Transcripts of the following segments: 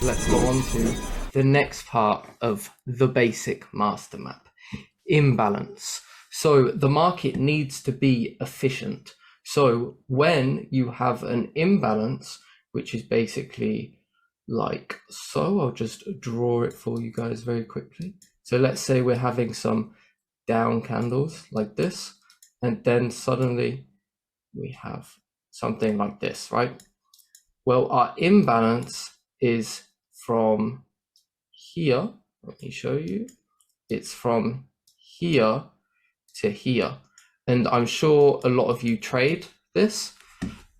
let's go on to the next part of the basic master map, imbalance. So the market needs to be efficient. So when you have an imbalance, which is basically like so, I'll just draw it for you guys very quickly. So let's say we're having some down candles like this, and then suddenly we have something like this, right? Well, our imbalance is from here. Let me show you. It's from here to here. And I'm sure a lot of you trade this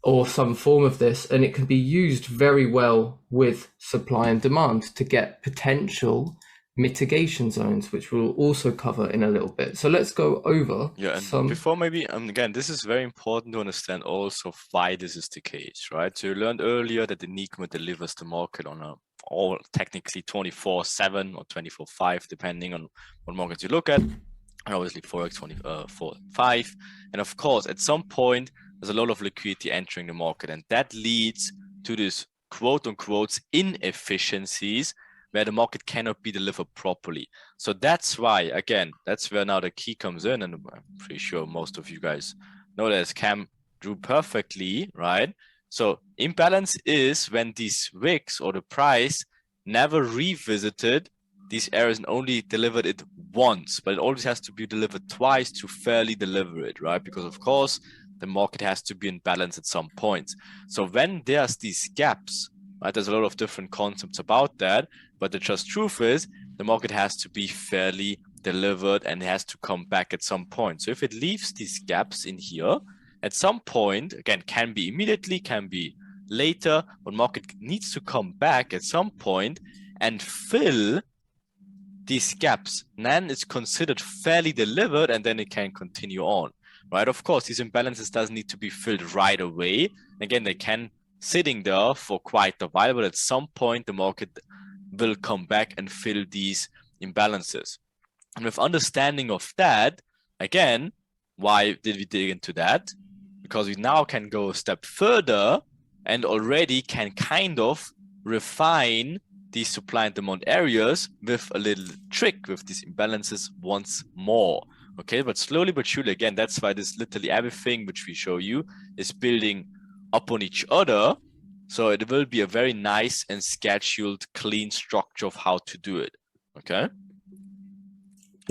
or some form of this, and it can be used very well with supply and demand to get potential mitigation zones, which we'll also cover in a little bit. So let's go over Yeah, and some. before maybe, again, this is very important to understand also why this is the case, right? So you learned earlier that Enigma delivers the market on a all technically 24/7 or 24/5, depending on what markets you look at. And obviously Forex 24/5. And of course, at some point, there's a lot of liquidity entering the market, and that leads to this quote unquote inefficiencies where the market cannot be delivered properly. So that's why, again, that's where now the key comes in, and I'm pretty sure most of you guys know that as Cam drew perfectly, right? So imbalance is when these wicks or the price never revisited these areas and only delivered it once, but it always has to be delivered twice to fairly deliver it, right? Because of course, the market has to be in balance at some point. So when there's these gaps, right, there's a lot of different concepts about that, but the just truth is the market has to be fairly delivered and has to come back at some point. So if it leaves these gaps in here, at some point, again, can be immediately, can be later, but market needs to come back at some point and fill these gaps. Then it's considered fairly delivered, and then it can continue on, right? Of course, these imbalances doesn't need to be filled right away. Again, they can sitting there for quite a while, but at some point the market will come back and fill these imbalances. And with understanding of that, again, why did we dig into that? Because we now can go a step further and already can kind of refine these supply and demand areas with a little trick with these imbalances once more. Okay, but slowly but surely, again, that's why this literally everything which we show you is building up on each other. So it will be a very nice and scheduled, clean structure of how to do it. Okay.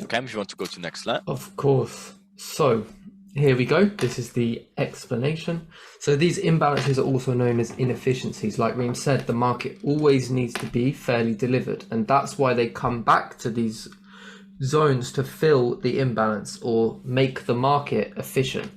Okay, if you want to go to next slide. Of course. So here we go. This is the explanation. So these imbalances are also known as inefficiencies. Like Reem said, the market always needs to be fairly delivered. And that's why they come back to these zones to fill the imbalance or make the market efficient.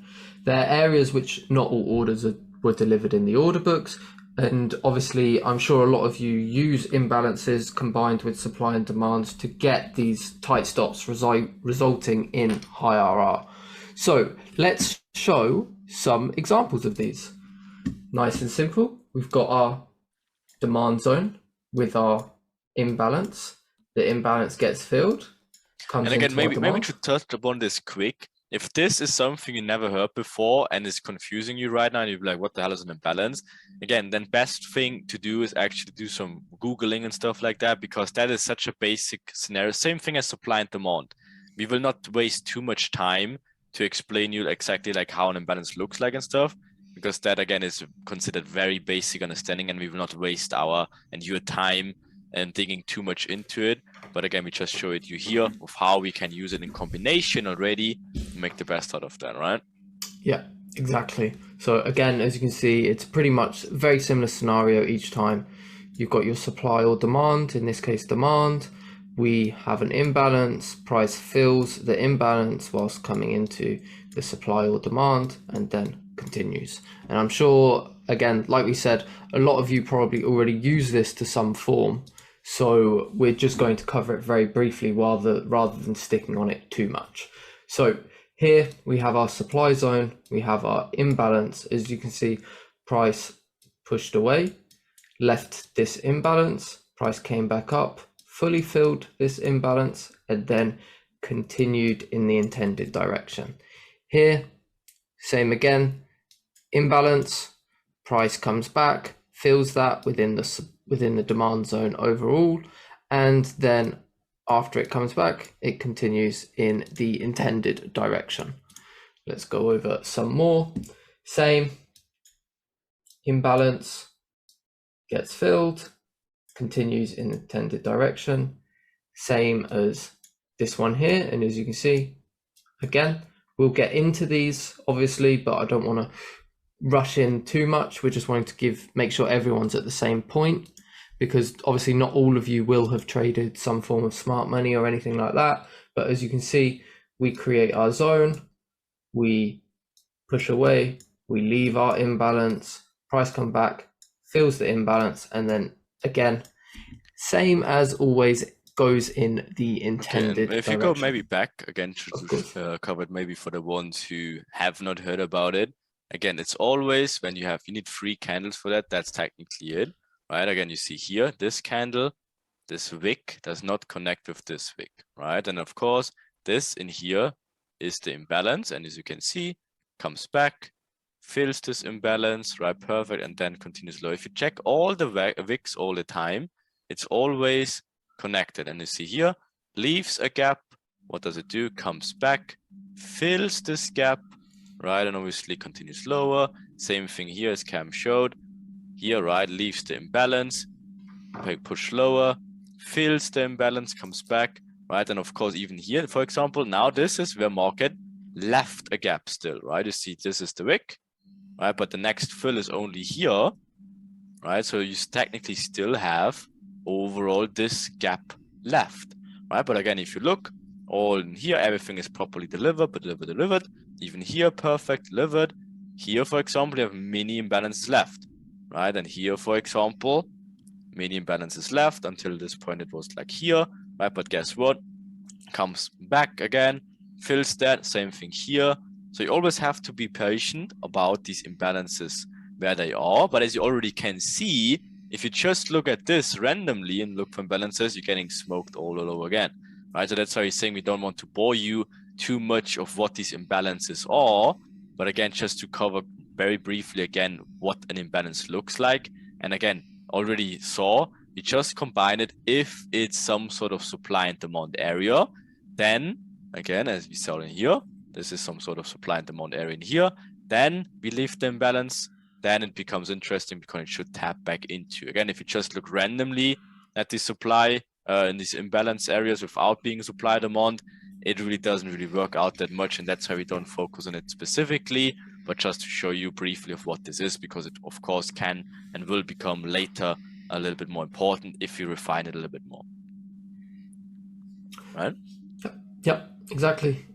There are areas which not all orders were delivered in the order books. And obviously, I'm sure a lot of you use imbalances combined with supply and demand to get these tight stops resulting in high RR. So let's show some examples of these. Nice and simple. We've got our demand zone with our imbalance. The imbalance gets filled. And again, maybe to touch upon this quick. If this is something you never heard before and is confusing you right now, and you're like, what the hell is an imbalance? Again, then best thing to do is actually do some Googling and stuff like that, because that is such a basic scenario. Same thing as supply and demand. We will not waste too much time to explain you exactly like how an imbalance looks like and stuff, because that again is considered very basic understanding, and we will not waste our and your time and digging too much into it. But again, we just show it you here of how we can use it in combination already to make the best out of that, right? Yeah, exactly. So again, as you can see, it's pretty much a very similar scenario each time. You've got your supply or demand, in this case demand. We have an imbalance, price fills the imbalance whilst coming into the supply or demand, and then continues. And I'm sure, again, like we said, a lot of you probably already use this to some form. So we're just going to cover it very briefly rather than sticking on it too much. So here we have our supply zone, we have our imbalance. As you can see, price pushed away, left this imbalance, price came back up, fully filled this imbalance, and then continued in the intended direction. Here, same again, imbalance, price comes back, fills that within the within the demand zone overall, and then after it comes back, it continues in the intended direction. Let's go over some more. Same, imbalance gets filled, continues in the intended direction. Same as this one here, and as you can see, again, we'll get into these obviously, but I don't want to rush in too much. We're just wanting to make sure everyone's at the same point, because obviously not all of you will have traded some form of smart money or anything like that. But as you can see, we create our zone, we push away, we leave our imbalance, price come back, fills the imbalance, and then again, same as always, goes in the intended if direction. you go maybe back again to cover it maybe for the ones who have not heard about it. Again, it's always when you need 3 candles for that. That's technically it, right? Again, you see here, this candle, this wick does not connect with this wick, right? And of course, this in here is the imbalance. And as you can see, comes back, fills this imbalance, right? Perfect. And then continues low. If you check all the wicks all the time, it's always connected. And you see here, leaves a gap. What does it do? Comes back, fills this gap, right? And obviously continues lower. Same thing here as Cam showed. Here, right? Leaves the imbalance, push lower, fills the imbalance, comes back, right? And of course, even here, for example, now this is where market left a gap still, right? You see, this is the wick, right? But the next fill is only here, right? So you technically still have overall this gap left, right? But again, if you look all in here, everything is properly delivered. Even here, perfect, delivered. Here, for example, you have mini imbalances left, right? And here, for example, mini imbalances left until this point. It was like here, right? But guess what? Comes back again, fills that. Same thing here. So you always have to be patient about these imbalances where they are. But as you already can see, if you just look at this randomly and look for imbalances, you're getting smoked all over again, right? So that's why he's saying we don't want to bore you too much of what these imbalances are. But again, just to cover very briefly again what an imbalance looks like. And again, already saw, we just combine it if it's some sort of supply and demand area. Then again, as we saw in here, this is some sort of supply and demand area in here. Then we leave the imbalance. Then it becomes interesting because it should tap back into. Again, if you just look randomly at the supply in these imbalance areas without being supply demand, it really doesn't really work out that much. And that's why we don't focus on it specifically, but just to show you briefly of what this is, because it of course can and will become later a little bit more important if you refine it a little bit more. Right? Yep, exactly.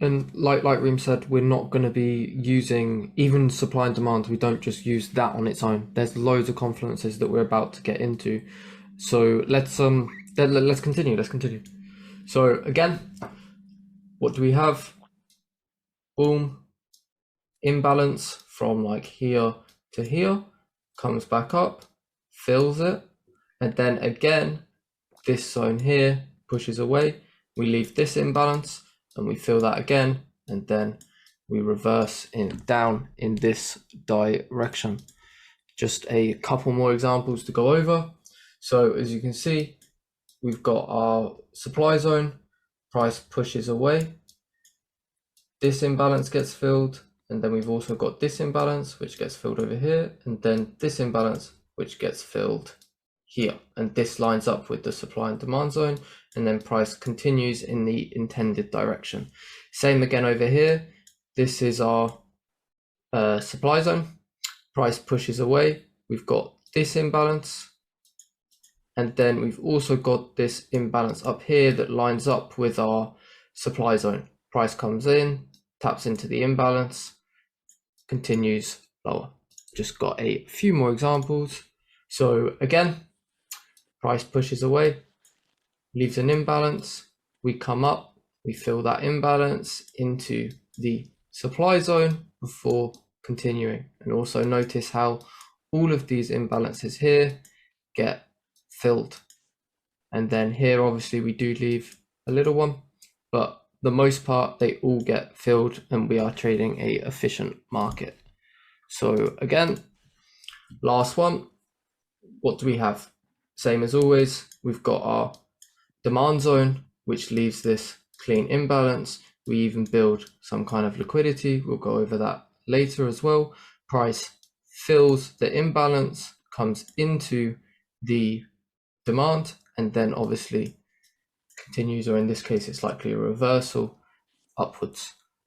And like Reem said, we're not going to be using even supply and demand. We don't just use that on its own. There's loads of confluences that we're about to get into. So let's continue. So again, what do we have? Boom. Imbalance from like here to here, comes back up, fills it, and then again, this zone here pushes away. We leave this imbalance and we fill that again, and then we reverse down in this direction. Just a couple more examples to go over. So as you can see, we've got our supply zone, price pushes away, this imbalance gets filled, and then we've also got this imbalance which gets filled over here, and then this imbalance which gets filled here, and this lines up with the supply and demand zone, and then price continues in the intended direction. Same again over here. This is our supply zone, price pushes away, we've got this imbalance, and then we've also got this imbalance up here that lines up with our supply zone. Price comes in, taps into the imbalance, continues lower. Just got a few more examples. So again, price pushes away, leaves an imbalance, we come up, we fill that imbalance into the supply zone before continuing. And also notice how all of these imbalances here get filled. And then here, obviously, we do leave a little one, but the most part, they all get filled and we are trading a efficient market. So again, last one, what do we have? Same as always, we've got our demand zone, which leaves this clean imbalance. We even build some kind of liquidity. We'll go over that later as well. Price fills the imbalance, comes into the demand, and then obviously continues, or in this case, it's likely a reversal upwards.